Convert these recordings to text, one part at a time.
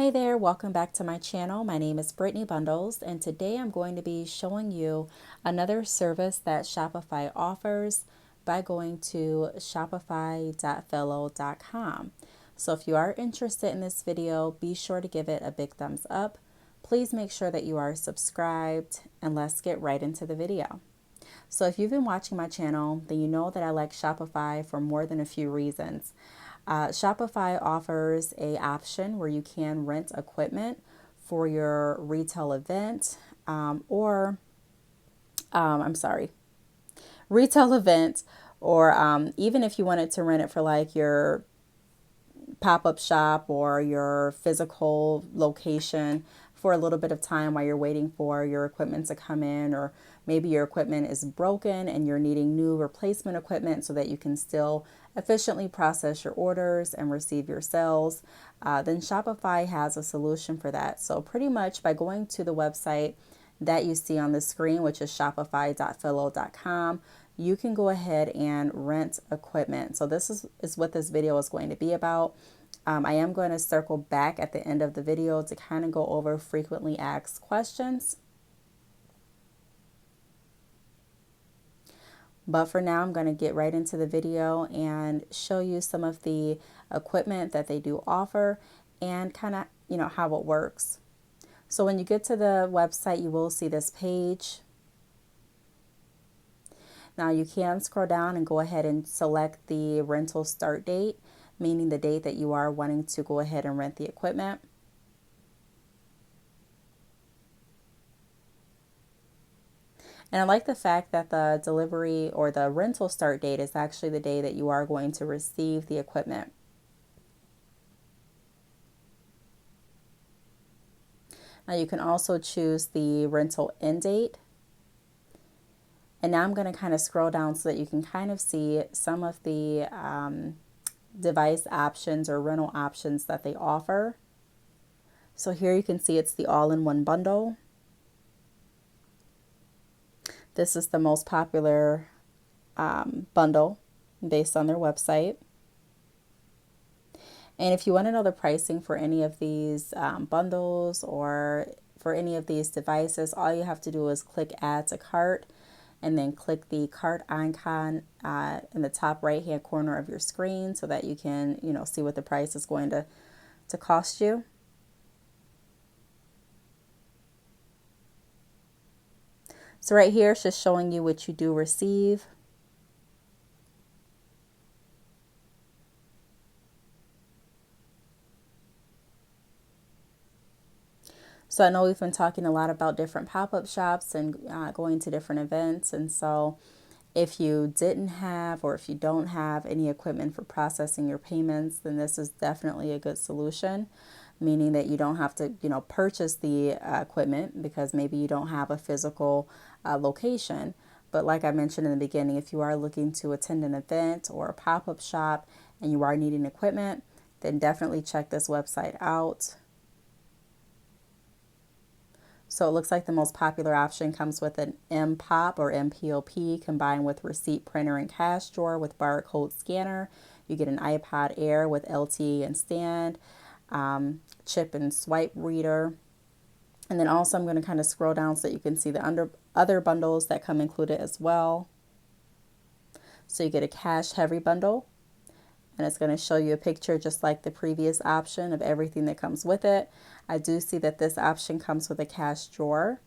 Hi there, welcome back to my channel. My name is Brittany Bundles, and today I'm going to be showing you another service that Shopify offers by going to shopify.fellow.com. So if you are interested in this video, be sure to give it a big thumbs up. Please make sure that you are subscribed, and let's get right into the video. So if you've been watching my channel, then you know that I like Shopify for more than a few reasons. Shopify offers a option where you can rent equipment for your retail event retail event, or even if you wanted to rent it for like your pop-up shop or your physical location for a little bit of time while you're waiting for your equipment to come in, or maybe your equipment is broken and you're needing new replacement equipment so that you can still efficiently process your orders and receive your sales, then Shopify has a solution for that. So pretty much by going to the website that you see on the screen, which is shopify.fellow.com, you can go ahead and rent equipment. So this is what this video is going to be about. I am going to circle back at the end of the video to kind of go over frequently asked questions. But for now, I'm going to get right into the video and show you some of the equipment that they do offer and kind of, how it works. So when you get to the website, you will see this page. Now you can scroll down and go ahead and select the rental start date, meaning the date that you are wanting to go ahead and rent the equipment. And I like the fact that the delivery or the rental start date is actually the day that you are going to receive the equipment. Now you can also choose the rental end date. And now I'm going to kind of scroll down so that you can kind of see some of the device options or rental options that they offer. So here you can see it's the all-in-one bundle. This is the most popular bundle based on their website. And if you want to know the pricing for any of these bundles or for any of these devices, all you have to do is click add to cart and then click the cart icon in the top right hand corner of your screen so that you can, see what the price is going to cost you. So right here it's just showing you what you do receive. So I know we've been talking a lot about different pop-up shops and going to different events. And so if you didn't have, or if you don't have any equipment for processing your payments, then this is definitely a good solution, meaning that you don't have to, purchase the equipment because maybe you don't have a physical location. But like I mentioned in the beginning, if you are looking to attend an event or a pop-up shop and you are needing equipment, then definitely check this website out. So it looks like the most popular option comes with an MPOP or MPOP combined with receipt printer and cash drawer with barcode scanner. You get an iPod Air with LTE and stand, chip and swipe reader. And then also I'm going to kind of scroll down so that you can see the other bundles that come included as well. So you get a cash heavy bundle, and it's going to show you a picture just like the previous option of everything that comes with it. I do see that this option comes with a cash drawer.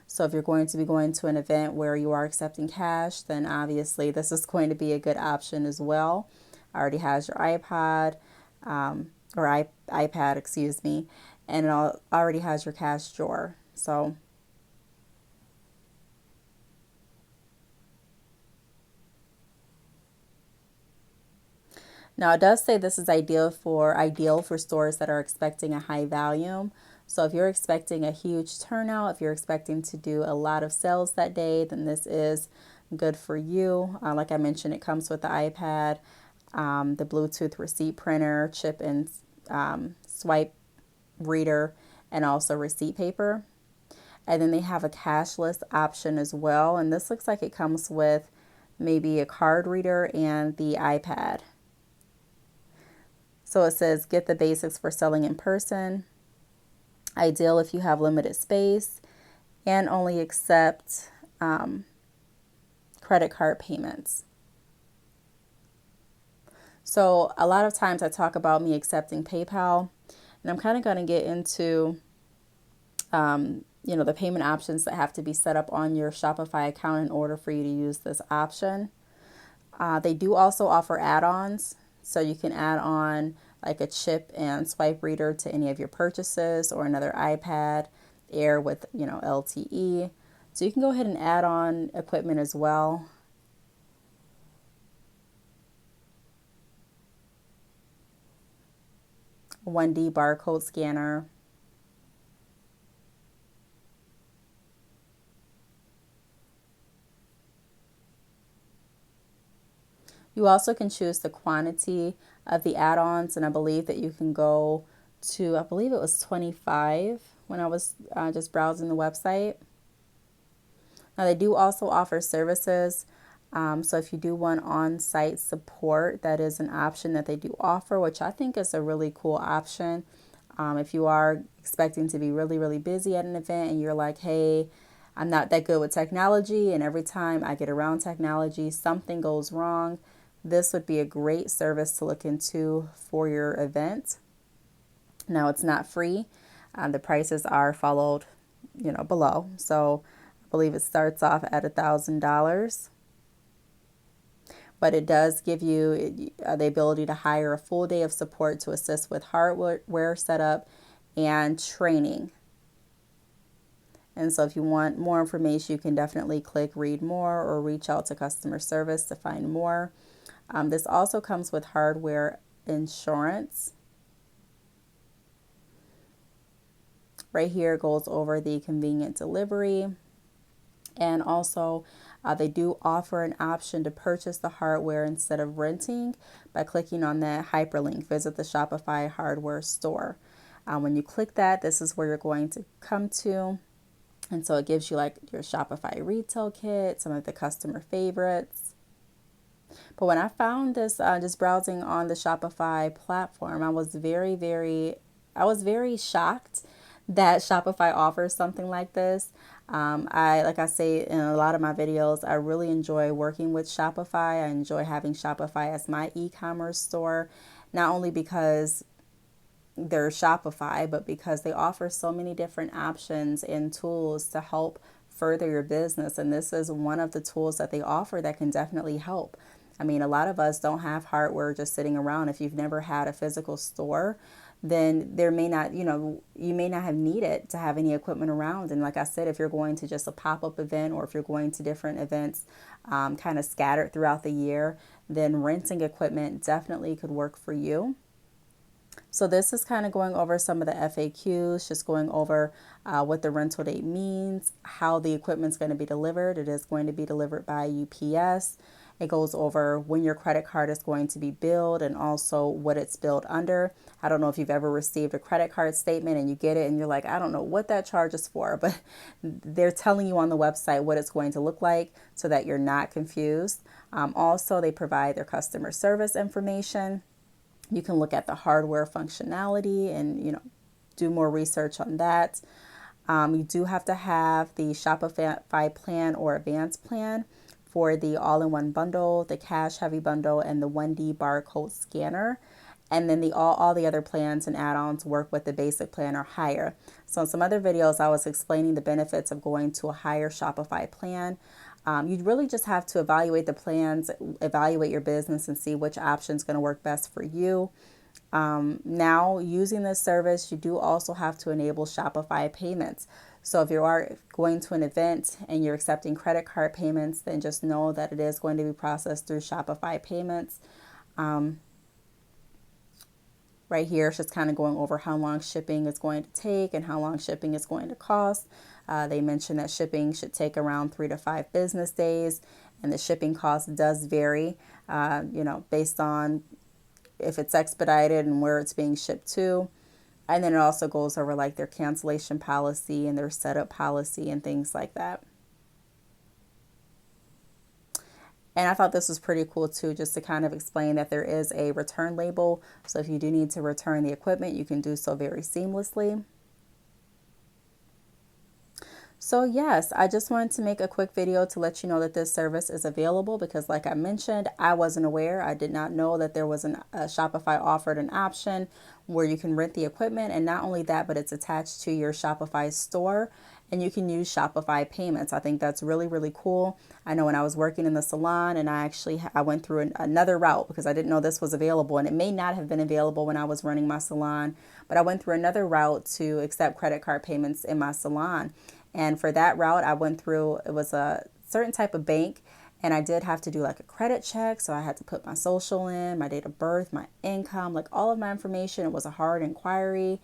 So if you're going to be going to an event where you are accepting cash, then obviously this is going to be a good option as well. It already has your iPad, iPad, excuse me, and it already has your cash drawer. So now it does say this is ideal for stores that are expecting a high volume. So if you're expecting a huge turnout, if you're expecting to do a lot of sales that day, then this is good for you. Like I mentioned, it comes with the iPad, the Bluetooth receipt printer, chip and swipe reader, and also receipt paper. And then they have a cashless option as well. And this looks like it comes with maybe a card reader and the iPad. So So it says get the basics for selling in person. Ideal if you have limited space and only accept credit card payments. So a lot of times I talk about me accepting PayPal, and I'm kind of going to get into the payment options that have to be set up on your Shopify account in order for you to use this option. They do also offer add-ons, so you can add on like a chip and swipe reader to any of your purchases, or another iPad Air with LTE. So you can go ahead and add on equipment as well. A 1D barcode scanner. You also can choose the quantity of the add-ons, and I believe that you can go to, I believe it was 25 when I was just browsing the website. Now they do also offer services. So if you do want on-site support, that is an option that they do offer, which I think is a really cool option. If you are expecting to be really, really busy at an event and you're like, hey, I'm not that good with technology, and every time I get around technology, something goes wrong, this would be a great service to look into for your event. Now, it's not free. The prices are followed, below. So I believe it starts off at $1,000. But it does give you the ability to hire a full day of support to assist with hardware setup and training. And so if you want more information, you can definitely click read more or reach out to customer service to find more. This also comes with hardware insurance. Right here goes over the convenient delivery. And also they do offer an option to purchase the hardware instead of renting by clicking on that hyperlink, visit the Shopify hardware store. When you click that, this is where you're going to come to. And so it gives you like your Shopify retail kit, some of the customer favorites. But when I found this, just browsing on the Shopify platform, I was very shocked that Shopify offers something like this. Like I say in a lot of my videos, I really enjoy working with Shopify. I enjoy having Shopify as my e-commerce store, not only because they're Shopify, but because they offer so many different options and tools to help further your business. And this is one of the tools that they offer that can definitely help. I mean, a lot of us don't have hardware just sitting around. If you've never had a physical store, then there may not, you may not have needed to have any equipment around. And like I said, if you're going to just a pop-up event, or if you're going to different events kind of scattered throughout the year, then renting equipment definitely could work for you. So this is kind of going over some of the FAQs, just going over what the rental date means, how the equipment's going to be delivered. It is going to be delivered by UPS. It goes over when your credit card is going to be billed and also what it's billed under. I don't know if you've ever received a credit card statement and you get it and you're like, I don't know what that charge is for, but they're telling you on the website what it's going to look like so that you're not confused. Also, they provide their customer service information. You can look at the hardware functionality and, do more research on that. You do have to have the Shopify plan or advanced plan for the all-in-one bundle, the cash heavy bundle, and the 1D barcode scanner. And then all the other plans and add-ons work with the basic plan or higher. So in some other videos, I was explaining the benefits of going to a higher Shopify plan. You really just have to evaluate the plans, evaluate your business, and see which option is going to work best for you. Now, using this service, you do also have to enable Shopify payments. So if you are going to an event and you're accepting credit card payments, then just know that it is going to be processed through Shopify payments. Right here, it's just kind of going over how long shipping is going to take and how long shipping is going to cost. They mentioned that shipping should take around 3 to 5 business days, and the shipping cost does vary, based on if it's expedited and where it's being shipped to. And then it also goes over like their cancellation policy and their setup policy and things like that. And I thought this was pretty cool too, just to kind of explain that there is a return label. So if you do need to return the equipment, you can do so very seamlessly. So yes, I just wanted to make a quick video to let you know that this service is available because like I mentioned, I wasn't aware. I did not know that there was a Shopify offered an option where you can rent the equipment, and not only that, but it's attached to your Shopify store and you can use Shopify payments. I think that's really, really cool. I know when I was working in the salon and I went through another route because I didn't know this was available, and it may not have been available when I was running my salon, but I went through another route to accept credit card payments in my salon. And for that route, I went through, it was a certain type of bank, and I did have to do like a credit check. So I had to put my social in, my date of birth, my income, like all of my information. It was a hard inquiry.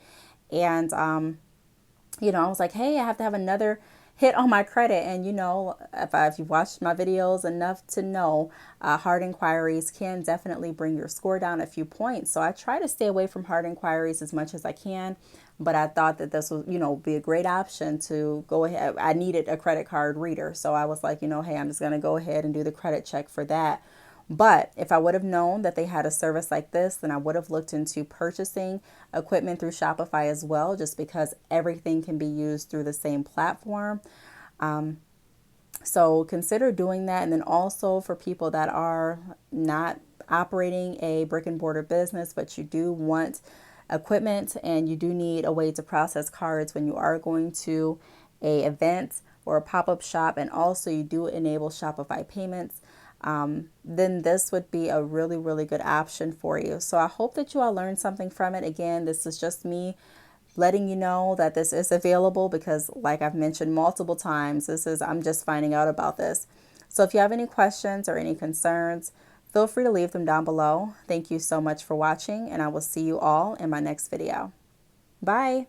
And, I was like, hey, I have to have another hit on my credit. And, if you've watched my videos enough to know, hard inquiries can definitely bring your score down a few points. So I try to stay away from hard inquiries as much as I can. But I thought that this was, be a great option to go ahead. I needed a credit card reader. So I was like, hey, I'm just going to go ahead and do the credit check for that. But if I would have known that they had a service like this, then I would have looked into purchasing equipment through Shopify as well, just because everything can be used through the same platform. So consider doing that. And then also for people that are not operating a brick and mortar business, but you do want equipment and you do need a way to process cards when you are going to a event or a pop-up shop, and also you do enable Shopify payments, then this would be a really, really good option for you. So I hope that you all learned something from it. Again, this is just me letting you know that this is available because, like I've mentioned multiple times, I'm just finding out about this. So if you have any questions or any concerns, feel free to leave them down below. Thank you so much for watching, and I will see you all in my next video. Bye.